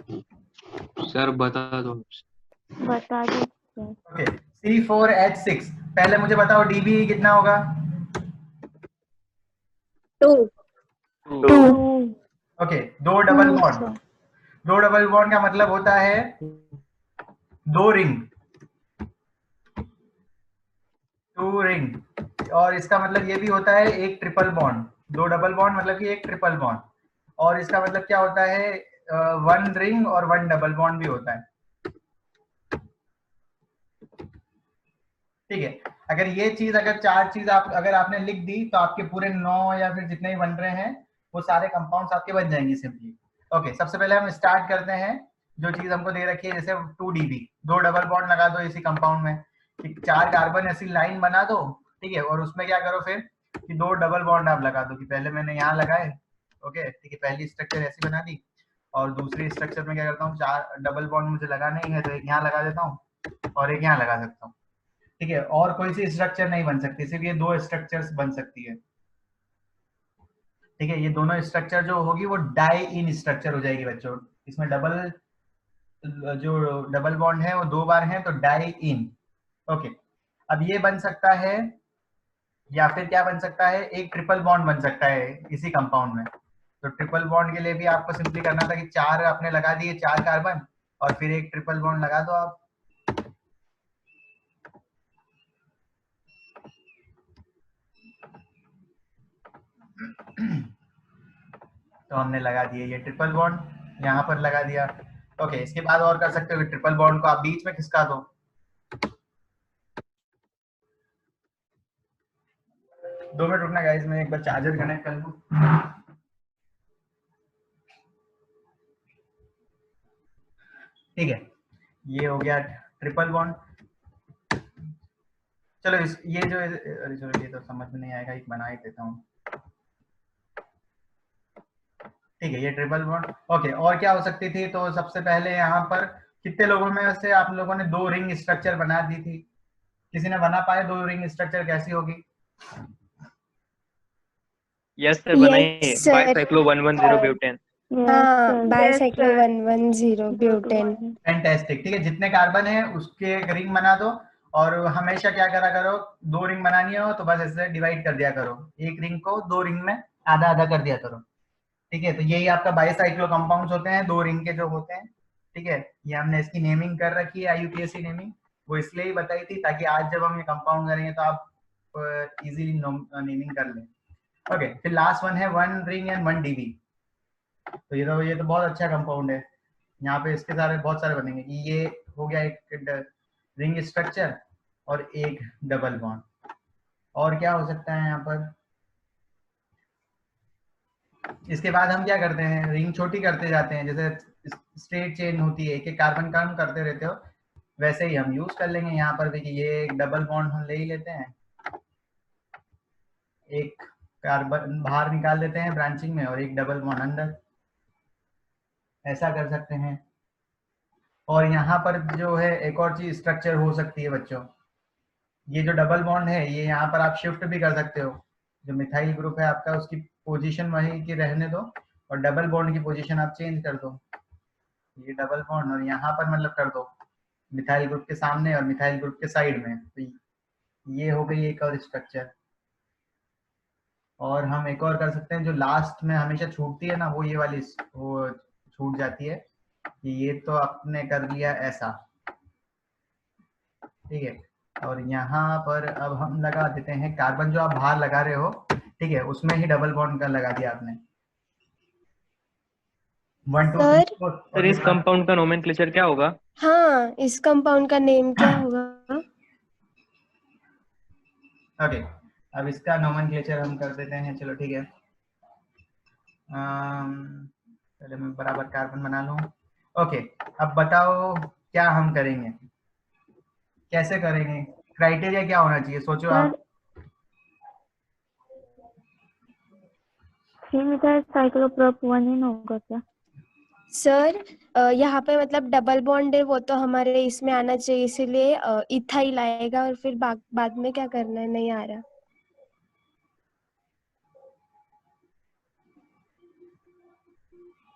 Sir बता दो। बता दो सर। ओके, C4H6, पहले मुझे बताओ डीबी कितना होगा? 2। 2। ओके, दो डबल बॉन्ड, दो डबल बॉन्ड का मतलब होता है दो रिंग, टू रिंग। और इसका मतलब ये भी होता है एक ट्रिपल बॉन्ड, दो डबल बॉन्ड मतलब कि एक ट्रिपल बॉन्ड। और इसका मतलब क्या होता है, वन रिंग और वन डबल बॉन्ड भी होता है। ठीक है, अगर ये चीज, अगर चार चीज आप अगर आपने लिख दी तो आपके पूरे 9 या फिर जितने भी बन रहे हैं वो सारे कंपाउंड्स आपके बन जाएंगे सिंपली। ओके, सबसे पहले हम स्टार्ट करते हैं। जो चीज हमको दे रखी है जैसे 2 DB, दो डबल बॉन्ड लगा दो इसी कंपाउंड में, कि 4 कार्बन ऐसी लाइन बना दो। ठीक है, और उसमें क्या करो फिर कि दो डबल बॉन्ड आप लगा दो, कि पहले मैंने यहाँ लगाए। ओके, ठीक है, पहली स्ट्रक्चर ऐसी बना दी, और दूसरी स्ट्रक्चर में क्या करता हूँ, 4 डबल बॉन्ड मुझे लगा नहीं है तो एक यहाँ लगा देता हूँ और एक यहाँ लगा सकता हूँ। ठीक है, और कोई सी स्ट्रक्चर नहीं बन सकती, सिर्फ ये दो स्ट्रक्चर्स बन सकती है। ठीक है, ये दोनों स्ट्रक्चर जो होगी वो डाई इन स्ट्रक्चर हो जाएगी बच्चों। इसमें डबल, जो डबल बॉन्ड है वो 2 बार है तो डाई इन। ओके, अब ये बन सकता है, या फिर क्या बन सकता है, एक ट्रिपल बॉन्ड बन सकता है इसी कंपाउंड में। तो ट्रिपल बॉन्ड के लिए भी आपको सिंपली करना था कि 4 आपने लगा दिए, 4 कार्बन, और फिर एक ट्रिपल बॉन्ड लगा दो आप। तो हमने लगा दिया ये ट्रिपल बॉन्ड, यहाँ पर लगा दिया। ओके, इसके बाद और कर सकते हो, ट्रिपल बॉन्ड को आप बीच में खिसका दो। 2 मिनट रुकना गाइस, मैं एक बार चार्जर कनेक्ट कर लूं। ठीक है, ये हो गया ट्रिपल बॉन्ड। चलो ये जो, अरे चलो ये तो समझ में नहीं आएगा, एक बना ही देता हूँ। ठीक है, ये ट्रिपल बॉन्ड। ओके, और क्या हो सकती थी, तो सबसे पहले यहाँ पर कितने लोगों में से आप लोगों ने 2 रिंग स्ट्रक्चर बना दी थी? किसी ने बना पाए 2 रिंग स्ट्रक्चर कैसी होगी? यस सर, बनाइए। Bicyclo 110 butane. हाँ, बाइसाइक्लो 110 ब्यूटेन। फैंटास्टिक। ठीक है, जितने कार्बन है उसके एक रिंग बना दो, और हमेशा क्या करा करो, 2 रिंग बनानी हो तो बस ऐसे डिवाइड कर दिया करो, एक रिंग को 2 रिंग में आधा आधा कर दिया करो। ठीक है, तो यही आपका बाइसाइक्लो कंपाउंड्स होते हैं, 2 रिंग के जो होते हैं। ठीक है, ये हमने इसकी नेमिंग कर रखी है, आईयूपीएसी नेमिंग, वो इसलिए ही बताई थी ताकि आज जब हम ये कंपाउंड करेंगे तो आप इजीली नेमिंग कर लें। ओके, फिर लास्ट वन है 1 रिंग एंड 1 डीबी। तो ये तो बहुत अच्छा कंपाउंड है। यहाँ पे इसके सारे बहुत सारे बनेंगे, कि ये हो गया एक रिंग स्ट्रक्चर और एक डबल बॉन्ड। और क्या हो सकता है यहाँ पर? इसके बाद हम क्या करते हैं, रिंग छोटी करते जाते हैं, जैसे स्ट्रेट चेन होती है, एक एक कार्बन कम करते रहते हो, वैसे ही हम यूज कर लेंगे यहाँ पर भी, कि ये एक डबल बॉन्ड हम ले ही लेते हैं, एक कार्बन बाहर निकाल देते हैं ब्रांचिंग में और एक डबल बॉन्ड अंदर, ऐसा कर सकते हैं। और यहाँ पर जो है एक और चीज स्ट्रक्चर हो सकती है बच्चों, ये जो डबल बॉन्ड है ये यहाँ पर आप शिफ्ट भी कर सकते हो। जो मिथाइल ग्रुप है आपका उसकी पोजीशन वही की रहने दो, और डबल बॉन्ड की पोजीशन आप चेंज कर दो। ये डबल बॉन्ड और यहाँ पर मतलब कर दो मिथाइल ग्रुप के सामने और मिथाइल ग्रुप के साइड में, तो ये हो गई एक और स्ट्रक्चर। और हम एक और कर सकते हैं, जो लास्ट में हमेशा छूटती है ना, वो ये वाली वो छूट जाती है, कि ये तो आपने कर लिया ऐसा। ठीक है, और यहाँ पर अब हम लगा देते हैं कार्बन जो आप बाहर लगा रहे हो, ठीक है, उसमें ही डबल बॉन्ड का लगा दिया आपने। 1 2 3 सर 4। सर, इस कंपाउंड का नोमेनक्लेचर क्या होगा? हाँ, इस कंपाउंड का नेम क्या होगा? ओके, अब इसका नोमेनक्लेचर हम कर देते हैं, चलो ठीक है। पहले मैं बराबर कार्बन बना लूं। ओके, अब बताओ क्या हम करेंगे, कैसे करेंगे, क्राइटेरिया क्या होना चाहिए, सोचो आप। साइक्लोप्रोप-1 होगा क्या? सर, यहाँ पे मतलब डबल बॉन्ड है वो तो हमारे इसमें आना चाहिए, इसीलिए इथाइल आएगा, और फिर बाद में क्या करना है, नहीं आ रहा।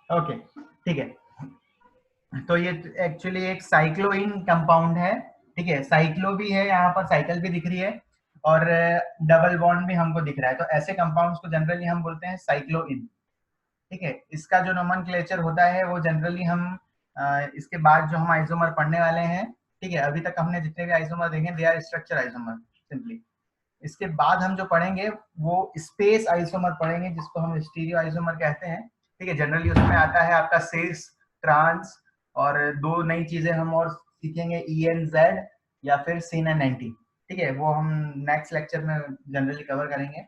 ओके, ठीक है, तो ये एक्चुअली एक साइक्लोइन कंपाउंड है, ठीक है। साइक्लो भी है, यहाँ पर साइकिल भी दिख रही है और डबल बॉन्ड भी हमको दिख रहा है, तो ऐसे कंपाउंड्स को जनरली हम बोलते हैं साइक्लोइन, ठीक है। इसका जो नोमेनक्लेचर होता है वो जनरली हम इसके बाद जो हम आइसोमर पढ़ने वाले हैं, ठीक है, अभी तक हमने जितने भी आइसोमर देखे they are structure isomer simply. इसके बाद हम जो पढ़ेंगे वो स्पेस आइसोमर पढ़ेंगे, जिसको हम स्टीरियो आइसोमर कहते हैं, ठीक है। जनरली उसमें आता है आपका सिस, ट्रांस, और दो नई चीजें हम और सीखेंगे, ENZ या फिर CN90, ठीक है। वो हम नेक्स्ट लेक्चर में जनरली कवर करेंगे।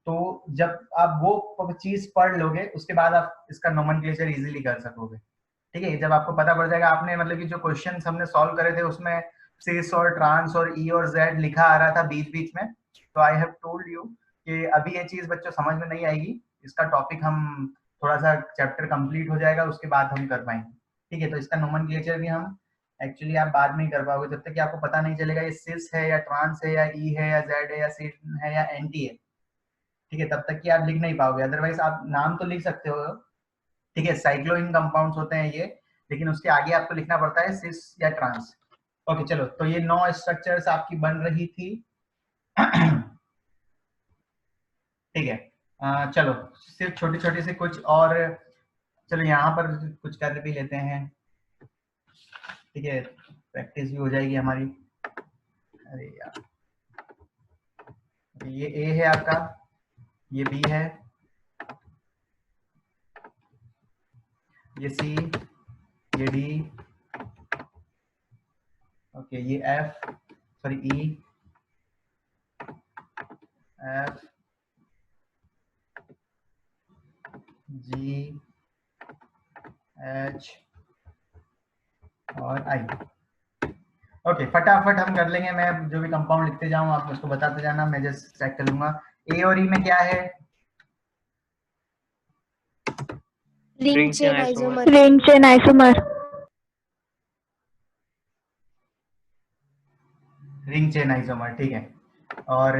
तो जब आप वो चीज पढ़ लोगे उसके बाद आप इसका नोमेनक्लेचर इजीली कर सकोगे, ठीक है। जब आपको पता पड़ जाएगा, आपने मतलब कि जो क्वेश्चंस हमने सॉल्व करे थे उसमें सिस और ट्रांस और E और Z लिखा आ रहा था बीच बीच में, तो आई हैव टोल्ड यू कि अभी ये चीज बच्चों समझ में नहीं आएगी, इसका टॉपिक हम थोड़ा सा चैप्टर कंप्लीट हो जाएगा उसके बाद हम कर पाएंगे, ठीक है। तो इसका नोमेनक्लेचर भी हम एक्चुअली आप बाद में ही कर पाओगे, जब तक कि आपको पता नहीं चलेगा ये सिस है या ट्रांस है या E है या Z है या सिन है या NT है, ठीक है, तब तक कि आप लिख नहीं पाओगे। अदरवाइज आप नाम तो लिख सकते हो, ठीक है, साइक्लोइन कंपाउंड्स होते हैं ये, लेकिन उसके आगे आपको लिखना पड़ता है सिस या ट्रांस। ओके चलो, तो ये 9 स्ट्रक्चर्स आपकी बन रही थी, ठीक है। चलो सिर्फ छोटी छोटी सी कुछ और, चलो यहाँ पर कुछ कर भी लेते हैं, ठीक है, प्रैक्टिस भी हो जाएगी हमारी। अरे यार, ये A है आपका, ये B है, ये C, ये D, ओके, ये F, sorry E, F, G, H और I। ओके फटाफट हम कर लेंगे, मैं जो भी कंपाउंड लिखते जाऊं आप उसको बताते जाना, मैं जस्ट चेक कर लूंगा। A और E में क्या है? Ring chain isomer. Ring chain isomer. Ring chain isomer, ठीक है। और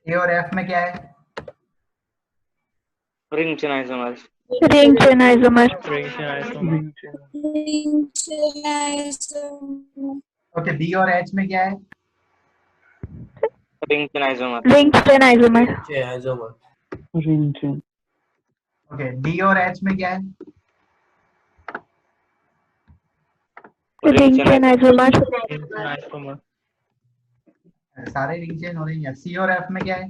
A और F में क्या है? Ring chain isomer. Ring chain isomer. Okay, B और H में क्या है? Ring chain isomer. Ring chain isomer. Okay, D और H में क्या है? Ring chain isomer. सारे रिंग चेन हो रही हैं। C और F में क्या है?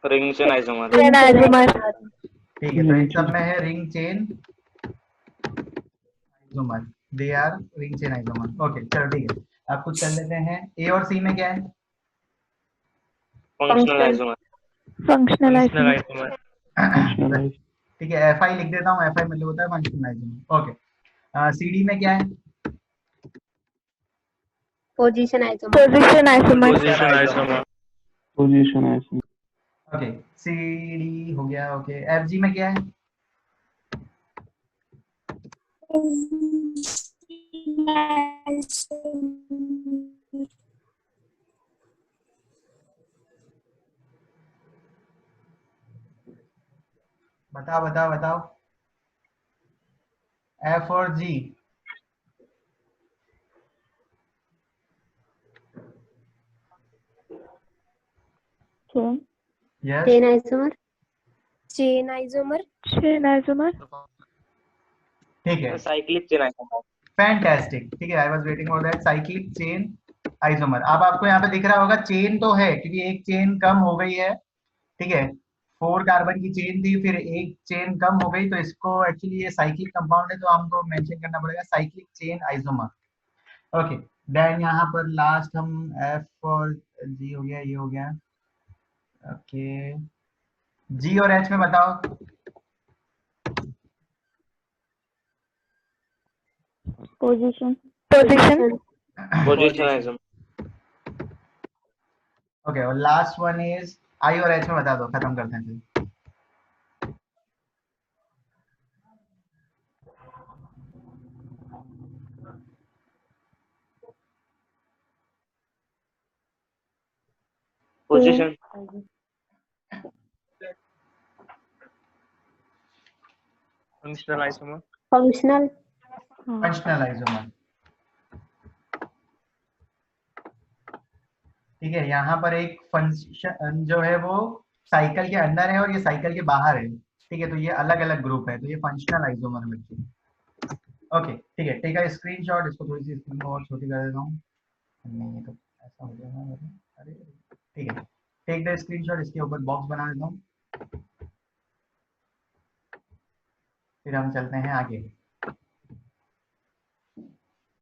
Ring chain isomer. Chain isomer. ठीक है, तो इन सब में है ring chain isomer, they R ring chain isomer. Okay चलो ठीक है, आप कुछ कर लेते हैं। A और C में क्या है? Functional isomer. Functional isomer. ठीक है, FI लिख देता हूँ, FI मतलब होता है फंक्शनल आइसोमर। ओके, CD में क्या है? Position isomer. Position isomer. Okay, CD हो गया। ओके, FG में क्या है? बताओ बताओ बताओ, F और G। Yes, chain isomer. Chain isomer. Chain isomer. ठीक है, साइक्लिक चेन आइसोमर। फैंटास्टिक, ठीक है, I was waiting for that, cyclic chain isomer. अब आपको यहाँ पे दिख रहा होगा चेन तो है, क्योंकि एक चेन कम हो गई है, ठीक है, 4 कार्बन की चेन थी, फिर एक चेन कम हो गई, तो इसको एक्चुअली ये साइक्लिक कंपाउंड है, तो हमको मेंशन करना पड़ेगा cyclic chain isomer. Okay, then यहाँ पर लास्ट हम F और G हो गया, ये हो गया। ओके, G और H में बताओ। Position. Position. Position isomer. Okay, और लास्ट वन इज I और H में बता दो, खत्म करते हैं फिर। Position. Functional isomer. Functional functional isomer. ठीक है, यहाँ पर एक फंक्शन जो है वो साइकिल के अंदर है और ये साइकिल के बाहर है। ठीक है, तो ये अलग अलग ग्रुप है, तो ये फंक्शनल आइसोमर है बच्चे। ओके ठीक है, टेक अ स्क्रीनशॉट। इसको थोड़ी सी स्क्रीन को और छोटी कर देता हूँ। नहीं ये तो ऐसा हो जाएगा मेरा। अरे ठीक है, टेक द स्क्रीनशॉट। इसके ऊपर बॉक्स बना देता हूँ, फिर हम चलते हैं आगे।